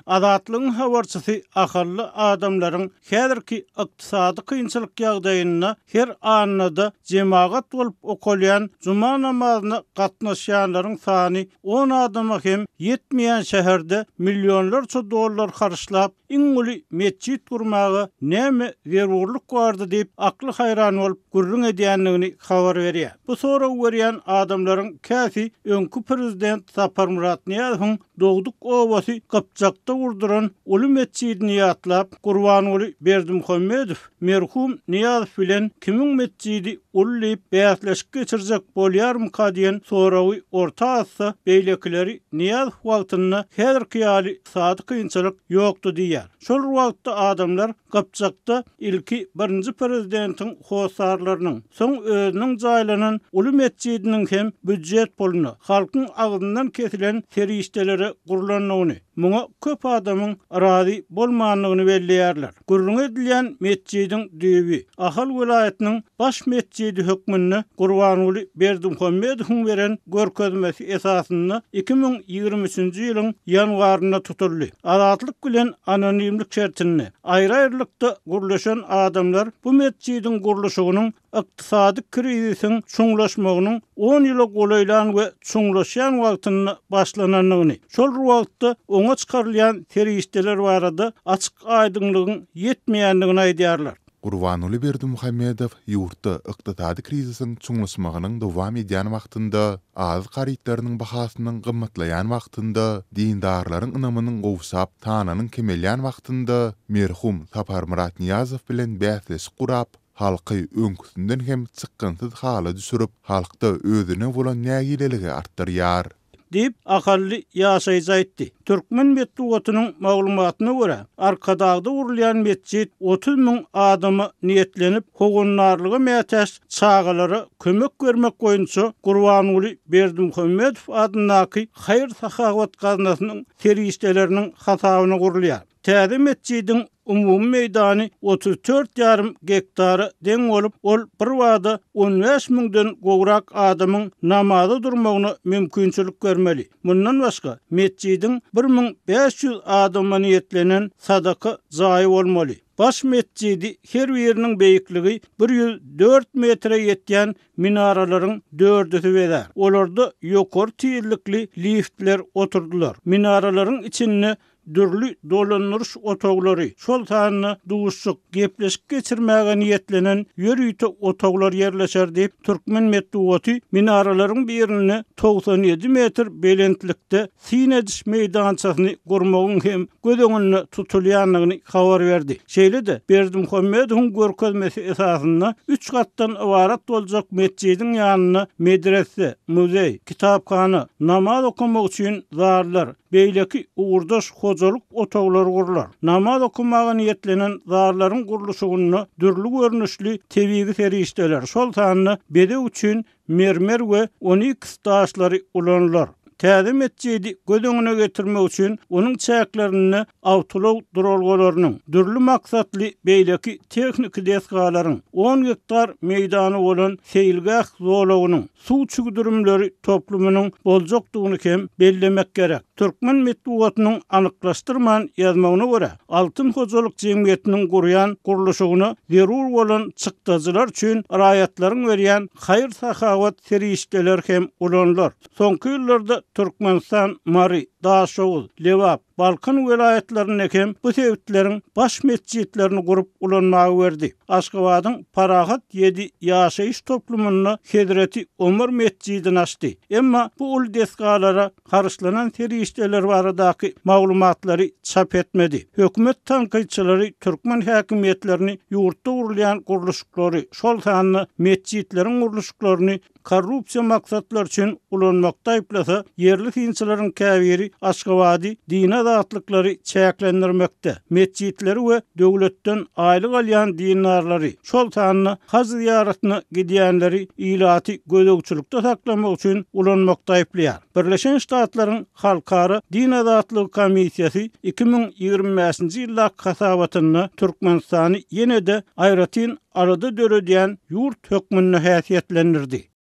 Azatlygyň habarçysy akally adamlaryň häzirki ykdysady kynçylyk ýagdaýyna her anynda jemaat bolup okulýan juma namazyna gatnaşýanlaryň sany 10 adama hem ýetmeýän şäherde millionlarça dollar harçlap iňli mesjid gurmagy näme zerurlyk bardy diýip akly hayran bolup gurrun edýänligini habar berýär. Bu sora görýän adamlaryň käsi öňkü prezident Sapar Murat Niýazowyň Dogduk obasy Gapçakda urduran uly mescidini ýatlap Gurbanuly Berdimuhammedow merhum Niýazow bilen kimin mescidi ulyp bäýatleşik geçirjek bolýarmyka diýen soragy orta atsa beýlekleri Niýazow wagtyna häzirki ýaly sady kynçylyk ýokdy diýär. Şol wagtda adamlar Gapçakda ilki birinji prezidentiň hosarlarynyň soň özüniň jaýlanan uly mescidiniň hem büdjet puluny halkyň agzyndan kesilen serişdelere gurulanyny muňa köp adamyň razy bolmanlygyny belleýärler. Gurrun edilýän mescidiň düýbi Ahal welaýatynyň baş mescidi hökmünde Gurbanuly Berdimuhammedowyň beren görkezmesi esasyny 2023-nji ýylyň ýanwaryna tutuldy. Azatlyk bilen anonimlik şertini aýry-aýrylykda gurulşan adamlar bu mescidiň gurulşygynyň ykdysady krizisiň çuňlaşmagynyň 10 ýyla golaýlan we çuňlaşýan wagtyny başlananyny, şol wagtda oňa çykarylýan serişdeler barada açyk aýdynlygyň ýetmeýänligini aýdýarlar. Gurbanuly Berdimuhammedow ýurtda ykdysady krizisiň çuňlaşmagynyň dowam edýän wagtynda, az garytlarynyň bahasynyň gymmatlaýan wagtynda, dindarlaryň ynamynyň gowsap tananyň kemelýän wagtynda merhum Sapar Murat Niýazow bilen bäsleşik gurap, halky öňküsünden hem çykgynsyz hala düşürüp, halkda özüne bolan nägileligi artdyrýar diýip akally ýaşaýjy aýtdy. Türkmen medeniýetiniň maglumatyna görä, Arkadagda urulýan mescid 30 000 adamy niýetlenip, hogunlarlygy mätäş çağalary kömek bermek boýunça Gurbanuly Berdimuhammedow adynaky haýır sahawat gaznasynyň serişdeleriniň hasabyna gurulýar. Täze mescidiň umumy meýdany 34,5 hektary deň bolup, ol bir wagda 15 000-den gowrak adamyň namaza durmagyna mümkinçilik görmeli. Mundan başga mescidiň 1500 adama niýetlenen sadaka jaýy bolmaly. Baş mescidi her biriniň beýikligi 104 metre ýetýän minaralaryň 4'üsi beler. Olarda ýokary tiýirlikli liftler oturdular. Minaralaryň içinde dürlü dolanırış otoglary, şol sanyny duşuk gepleşik geçirmäge niýetlenen ýörüýte otoglar ýerleşer diýip Türkmen medeniýeti minaralaryň birini 97 metr belentlikde sinediş meýdançasyny gurmagyň hem gödeňine tutulýanlygyny habar berdi. Şeýle-de Berdimuhammedowyň görkezmesi esasynda 3 gatdan ibarat boljak mescidiň ýanyna medrese, muzey, kitapkhana, namaz okumak üçin zarlar, beýleki uğurdaş hojalyk otoglary gurular. Namaz okumagy niýetlenen zarlaryň gurulşygyny dürli görnüşli tebigi serişdeler. Şol sanyny bede üçin mermer we onyx taşlary ulanlar. Täze mescidi gödeňine getirmek üçin onuň çäklerini awtolog duralgalarynyň dürli maksatly beýleki tehnik deskalaryň 10 hektar meýdany bolan seýilgah zolagynyň suw çügdürümleri toplumynyň boljakdygyny hem bellemek gerek. Türkmen medeniýetiniň anyklaşdyrman ýazmagyna görä, Altyn hojalyk jemgyýetiniň gurýan gurulşygyny zerur bolan çykdazylar üçin raýatlaryň berýän haýır sahawat serişdeler hem ulanlar. Soňky ýyllarda Türkmenistan, Mari, Daşoğuz, Lewap, Balkan welaýatlaryna hem bu sebäplerin baş mescidlerini gurup ulanmagy berdi. Aşgabatyň Parahat 7 ýaşaýyş toplumyny Hedreti Ömer mescidini açdy. Emma bu ul deskalara karışlanan serişdeler baradaky maglumatlary çap etmedi. Hökümet tanqyçylary Türkmen häkimetlerini ýurtda urulýan gurulşyklary, şol sanyny mescidleriň gurulşyklaryny korrupsiýa maksatlar üçin ulanmakda aýplasa, yerli finçilaryň käbiri Aşgabaty dini azatlyklary çäklendirmekde. Mescidleri we döwletden aýlyk alýan dinarlary, şol sanyny haz ziýaratyna gidýänleri ilaty gödөгçülükde saklamak üçin ulanmakda aýplýar. Birleşen Ştatlaryň Halkara Din Azatlygy Komissiýasy 2025-nji ýyla hasabatyny Türkmenistany ýene-de aýratyn arada döredýän ýurt hökmüne häsiýetlendirdi.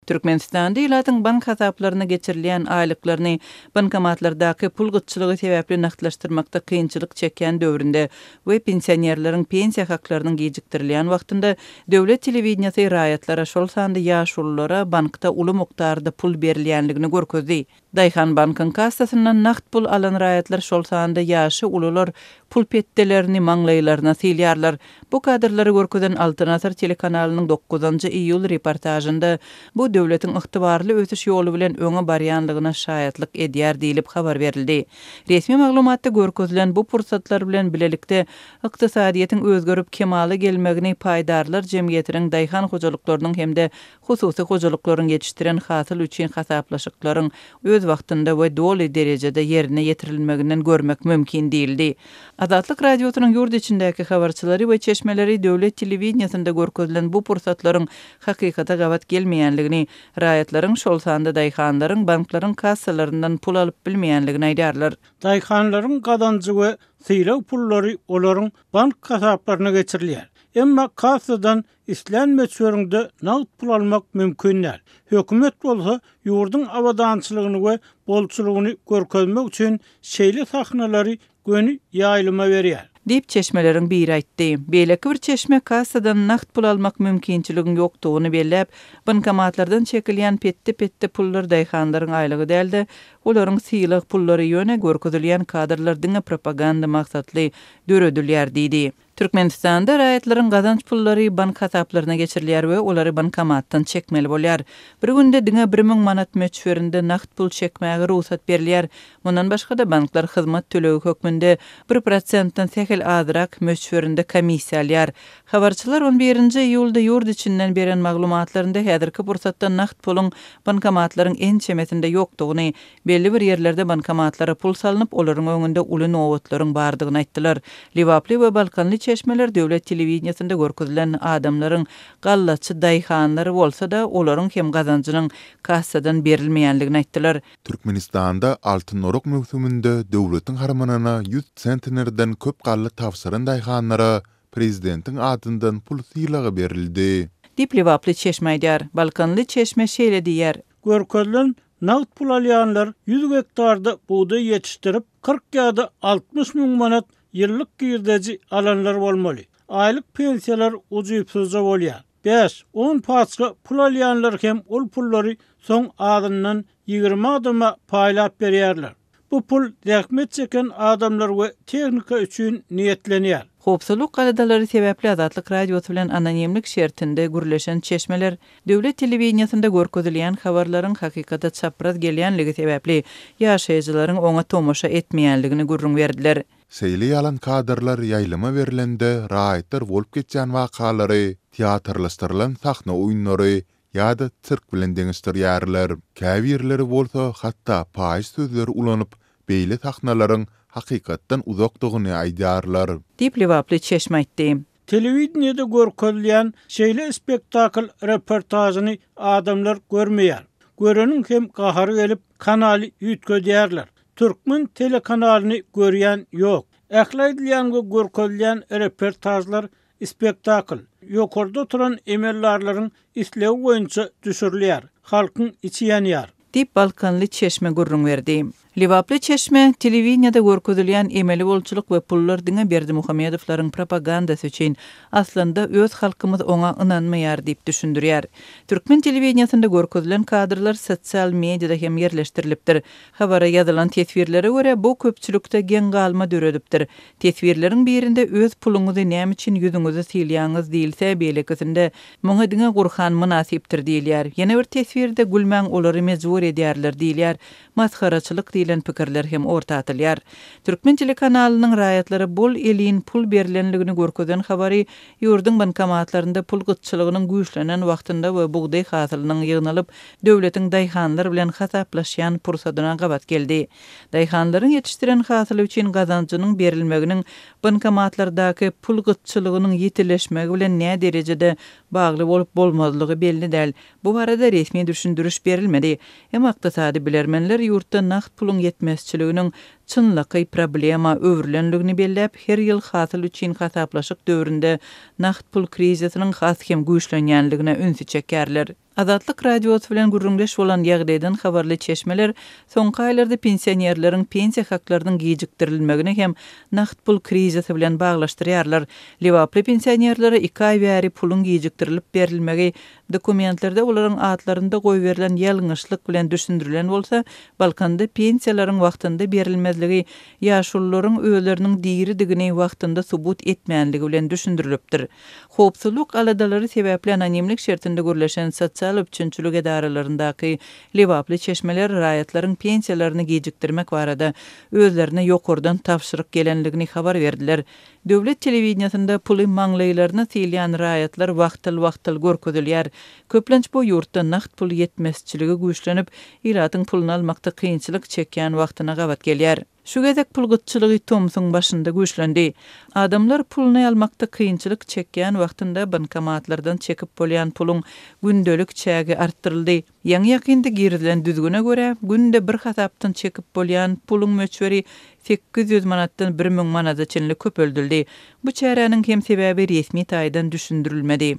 Türkmenistanda ilatyň bank hasaplaryna geçirilýän aýlyklaryny bankomatlardaky pul gytçylygy sebäpli naklaşdyrmakda kynçylyk çeken döwründe we pensionerleriň pensiya haklarynyň gejikdirilýän wagtynda döwlet telewizionyasy raýatlara şol sandy ýaşullara bankda uly mukdarda pul berilýänligini görkezdi. Dayhan Bankın kassasından nakt pul alan raýatlar şol sandy ýaşy ulylar pulpettelerini maňlaýlaryna silýarlar. Bu kadrlary görkezen Altınasar telekanalynyň 9-njy iýul reportajynda bu döwletiň ygtybarly ötüş ýolu bilen öňe barýanlygyna şaýatlyk edýär diýilip habar berildi. Resmi maglumatda görkezilen bu pursatlar bilen bilelikde ykdysadyýetin özgerip kemaly gelmegini paýdarlar jemgyýetiniň daýhan hojalyklarynyň hemde hususy hojalyklaryň ýetişdiren hasyl üçin hasaplaşyklaryň öz wagtynda we doly derejede yerine ýetirilmeginden görmek mümkin diýildi. Azatlyk radiosynyň ýurt içindäki habarçylary we çeşmeleri döwlet telewizionyasynda görkezilen bu pursatlaryň hakykata gabat gelmeýänligini, raýatlaryň şol sanda daýhanlaryň banklaryň kassalaryndan pul alyp bilmeýänligini aýdarlar. Daýhanlaryň gadanjy we syýlaw pullary olaryň bank hasaplaryna geçirilýär. Emma kassadan islenmeçöründe nağd pul almak mümkin näl. Hökümet bolsa ýurdun awadançylygyny we bolçylygyny görkezmek üçin şeýle sahnalary göni ýaýlyma berýär. Dip çeşmelerin biri aýtdy. Beýleki bir çeşme kassadan nakt pul almak mümkinçiligiň ýokdugyny bellep, bankomatlardan çekilýän petde pullar daýhanlaryň aýlygy däldi. Olaryň syýlyk pullary ýöne görkezilýän kadrlar diňe propaganda maksatly döredilýär diýdi. Türkmenistanda raýatlaryň gazanç pullary bank hasaplaryna geçirilýär we olary bankomatdan çekmeli bolýar. Bir günde diňe 1000 manat möçberinde nakt pul çekmäge ruhsat berilýär. Mundan başga da banklar hyzmat töleği hökmünde 1%-dan sähel azrak möçberinde komissiýa alýar. Habarçylar 11-nji iýulda ýurt içinden beren maglumatlarynda häzirki pursatda nakt puluň bankomatlaryň en çemesinde ýokdugyny, belli bir ýerlerde bankomatlara pul salynyp olaryň öňünde uly nowatlaryň bardygyny aýtdylar. Liwaply we Balkanly çeşmeler döwlet telewizionyasynda görkezilen adamlaryň gallaçy daýhanlary bolsa da olaryň hem gazanjynyň kassadan berilmeýänligini aýtdylar. Türkmenistanda altyn orok möhsüminde döwletiň harmanyna 100 sentnerden köp gally tawsyryn daýhanlara prezidentiň adyndan pul syýlagy berildi. Dip Liwaply çeşme aýdýar. Balkanly çeşme şeýle diýär. Görkezilen nağd pul alýanlar 100 hektarda buğday ýetişdirip 40 ýa-da 60 000 manat ýyllyk girdeji alanlar bolmaly. Aýlyk pensiýalar ujuýpsyzca bolýar. 5-10 paçka pul alýanlar hem ol pullary soň adyndan 20 adama paýlap berýärler. Bu pul zähmet çeken adamlar we tehnika üçin niýetlenýär. Hopsuluk galadalary sebäpli Azatlyk radiosy bilen anonimlik şertinde gürleşen çeşmeler döwlet telewizionyasynda görkezilýän habarlaryň hakykata çapraz gelýänligi sebäpli ýaşaýjylaryň oňa tomoşa etmeýänligini gurrun berdiler. Seýle ýalan kadrlar ýaýlyma berilende raýatlar bolup geçýän wakalary, teatrlaşdyrylan sahna oýunlary ýa-da sirk bilen deňişdirýärler. Käbirleri bolsa hatda paýyz sözleri ulanyp beýle sahnalaryň hakykatdan uzakdygyny aýdarlar. Dip Liwaply çeşme aýtdy. Telewizionyada görkezilýän şeýle spektakl reportażyny adamlar görmeýär. Göreniň hem gahary gelip kanaly ýütkezýärler. Türkmen telekanalyny görýän ýok. Ähleýdilýän we görkezilýän reportajlar spektakl ýokarda turan emellarlaryň islew boýunça düşürilýär. Halkyň içi ýanýar. Dip Balkanly çeşme gurrun berdi. Liwaply çeşme telewizionyada görkezilýän emeli bolçuluk we pullar diňe Berdi Muhammedowylaryň propagandasy üçin aslynda öz halkymyz oňa ynanmaýar diýip düşündirýär. Türkmen telewizionyasynda görkezilen kadrlar sosial mediada hem yerleşdirilipdir. Habara ýazylan teswirlere görä bu köpçülükde gen galma döredipdir. Teswirleriň birinde öz puluňyzy näme üçin ýüzüňizi silýäňiz diýilse beýlekisinde muňa diňe gurhan münasipdir diýilýär. Ýene bir teswirde gülmäň olary mejbur edýärler diýilýär. Maskaraçylyk diýilen pikirler hem orta atylýar. Türkmen telekanalynyň raýatlary bol elin pul berilenligini görkezen habary ýurdun bankomatlarynda pul gytçylygynyň güýçlenen wagtynda we buğday hasylynyň ýygnalyp döwletiň daýhanlar bilen hasaplaşýan pursadyna gabat geldi. Daýhanlaryň ýetişdiren hasyly üçin gazanjynyň berilmeginiň bankomatlardaky pul gytçylygynyň ýetileşmegi bilen näme derejede bagly bolup bolmazlygy belli däl. Bu barada resmi düşündürüş berilmedi. Hem ykdysady bilermenler ýurtda nakt pulun yetmezçiliginiň çynlaky problema öwrülenligini belläp her ýyl hasyl üçin hasaplaşyk döwründe nagt pul krizisiniň haskem güýçlenýänligine ünsü çekerler. Azatlyk radiosu bilen gurrundaş bolan ýagdaýdan habarly çeşmeler soňky aýlarda pensionerleriň pensiýa haklarynyň gijikdirilmegini hem nagt pul krizisi bilen baglaşdyrýarlar. Liwaply pensionerlere 2 aý bäri pulun gijikdirilip berilmegi dokumentlerde olaryň adlarynda goýberilen ýalňyşlyk bilen düşündirilen bolsa, Balkanda pensiýalaryň wagtynda berilmezligi ýaşullaryň öýleriniň diýridigini wagtynda subut etmänligi bilen düşündirilipdir. Howpsuzlyk aladalary sebäpli anonimlik şertinde görleşen sosial üçinçilik edaralaryndaky liwaply çeşmeler raýatlaryň pensiýalaryny gejikdirmek barada özlerine ýokurdan tapşyryk gelenligini habar berdiler. Döwlet telewizionyasynda puly maňlaýlaryna silýän raýatlar wagtyl görkezilýär. Köplenç bu ýurtda nagt pul yetmezçiligi güýçlenip, iratyň puluny almakda kynçylyk çekýän wagtyna gabat gelýär. Şu gezek pulgutçylygy Tomsyň başynda güýçlendi. Adamlar puluny almakda kynçylyk çekýän wagtynda bankomatlardan çekip bolýan pulun gündelik çägi artdyryldy. Ýaňy ýakynda girilen düzgüne görä, günde bir hasapdan çekip bolýan pulun möçberi 800 manatdan 1000 manata çenli köpöldüldi. Bu çäräniň hem sebäbi resmi taýdan düşündirilmedi.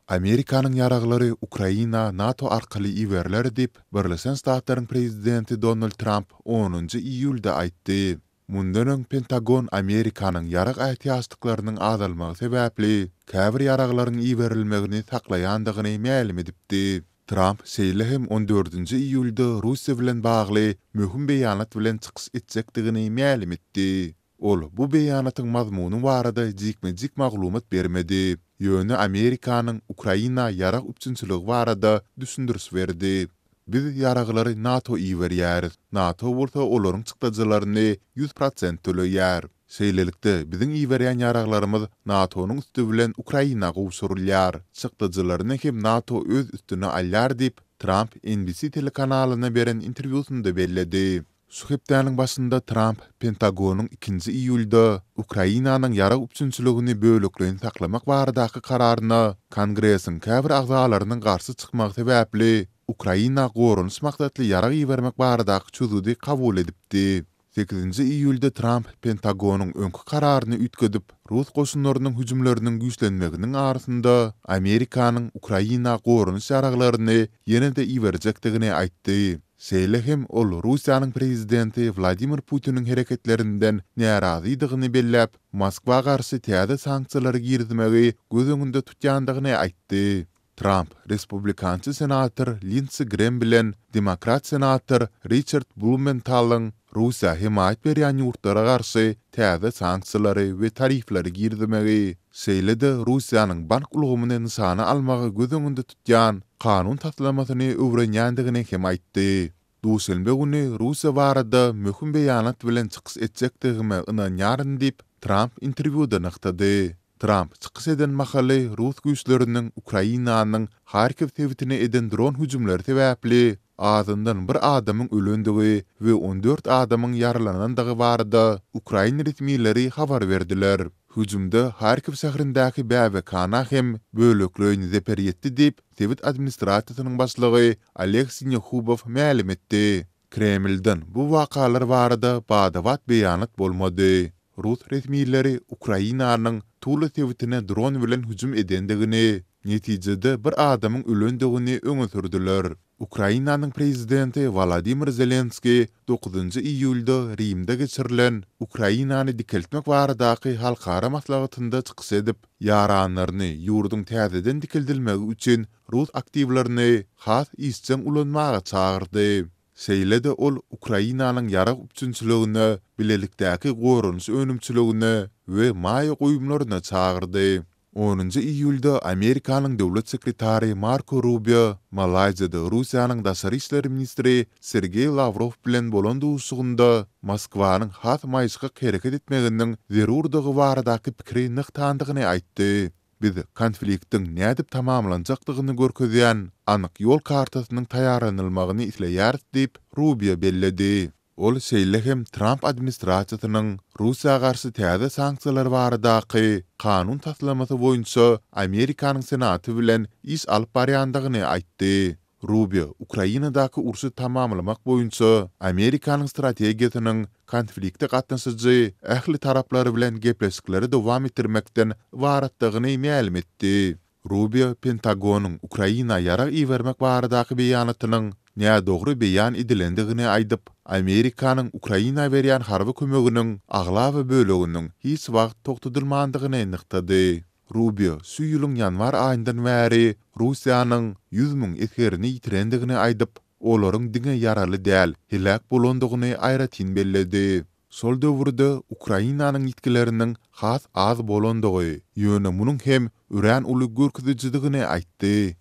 Amerikanyň ýaraglary Ukraina NATO arkaly iwerler dip Birleşen Ştatlaryň prezidenti Donald Trump 10 iýulda aýtdy. Mundan öň Pentagon Amerikanyň ýarag ähtiýaçlyklarynyň azalmagy sebäpli käbir ýaraglaryň iwerilmegini saklaýandygyny ma'lum edipdi. Trump seýlehem 14 iýulda Russiýa bilen bagly möhüm beýanat bilen çykyş etjekdigini ma'lum etdi. Ol bu beýanatyň mazmuny barada jikmejik maglumat bermedi. Ýöne Amerikanyň Ukraina ýarag üçinçiligi barada düşündürüş berdi. Biz ýaraglary NATO iwerýäris. NATO bolsa olaryň çykdyjylaryny 100% töleýär. Şeýlelikde biziň iwerýän ýaraglarymyz NATO'nyň üstü bilen Ukraina gowşurulýar. Çykdyjylaryny hem NATO öz üstüne alýar dip Trump NBC telekanalyna beren interwýusynda belledi. Şu hepdäniň başynda Trump Pentagonyň 2 iýulda Ukrainanyň ýarag üçinçiligini böleklerini saklamak baradaky kararyna Kongresiň käbir agzalarynyň garşy çykmagy sebäpli Ukraina gorunuş maksatly ýarag iwermek baradaky çözdüdi kabul edipdi. 8 iýulda Trump Pentagonyň öňkü kararyny ütgedip Rus goşunlarynyň hüjümleriniň güýçlenmeginiň arasynda Amerikanyň Ukraina gorunuş ýaraglaryny ýene-de iwerjekdigini aýtdy. Seýlehem ol Russiýanyň prezidenti Vladimir Putiniň hereketlerinden närazydygyny belläp, Moskwa garşy täze sanksiýalary girdimegi göz öňünde tutýandygyny aýtdy. Trump, Respublikançy senator Lindsey Graham bilen Demokrat senator Richard Blumenthal'yň Russiýa himayet berýän ýurtlara garşy täze sanksiýalary we tarifleri girdimegi, seýlede Russiýanyň bank ulgamyny nysana almagy göz öňünde tutýan kanun taslamasyny öwrenýändigini hem aýtdy. Duşelbe güni Russiýa barada möhüm beýanat bilen çykyş etjekdigime ynanýaryn dip Trump interwýuda naktady. Trump çykyş eden mahaly Rus güýçleriniň Ukrainanyň Harkiv tewitine eden dron hüjümleri sebäpli azyndan bir adamyň ölendigi we 14 adamyň yaralanandygy barada Ukraina resmiýetleri habar berdiler. Hüjümde Harkiv şäherindäki bäbekana hem böleklerini zeperetdi dip Tewit administrasiýasynyň başlygy Aleksey Nekhubov ma'lum etdi. Kremlden bu wakalar barada badawat beýanat bolmady. Rus resmiýetleri Ukrainanyň Tula Tewitine dron bilen hüjüm edendigini, netijede bir adamyň ölendigini öňe sürdiler. Ukrainanyň prezidenti Volodymyr Zelenski 9 iýulda Rimde geçirilen Ukrainany dikeltmek baradaky halkara maslahatynda çykyş edip, ýaranlaryny ýurduň täzeden dikildilmegi üçin Rus aktivlerini has isçen ulanmaga çağırdy. Seýlede ol Ukrainanyň ýarag üçinçiligini, bilelikdäki gorunuş önümçiligini we maýa goýumlaryna çağırdy. 10 iýulda Amerikanyň döwlet sekretary Marco Rubio Malaýzyada Russiýanyň daşary işler ministri Sergey Lavrov bilen bolan duşugynda Moskwanyň has maýyşyk hereket etmeginiň zerurdygy baradaky pikiri nyktandygyny aýtdy. Biz konfliktiň nädip tamamlanjakdygyny görkezýän anyk ýol kartasynyň taýýarlanylmagyny isleýär diýip Rubio belledi. Ol seýlehem Trump administrasiýasynyň Russiýa garşy täze sanksiýalar baradaky kanun taslamasy boýunça Amerikanyň senaty bilen iş alyp barýandygyny aýtdy. Rubio, Ukrainadaky ursy tamamlamak boýunça Amerikanyň strategiýasynyň konflikte gatnaşyjy ähli taraplary bilen gepleşikleri dowam etdirmekden baratdygyny ma'lum etdi. Rubio Pentagonyň Ukraina ýara iwermek baradaky beýanatynyň näme dogry beýan edilendigini aýdyp, Amerikanyň Ukraina berýän harby kömeginiň aglawy böleginiň hiç wagt togtadylmandygyny nyktady. Rubio, şu ýylyň ýanwar aýyndan bäri Russiýanyň 100.000 eskerini ýitirendigini aýdyp, olaryň diňe ýaraly däl, helak bolandygyny aýratyn belledi. Sol döwürde Ukrainanyň ýetkileriniň has az bolandygy, ýöne munyň hem ürän uly görkezijdigini aýtdy.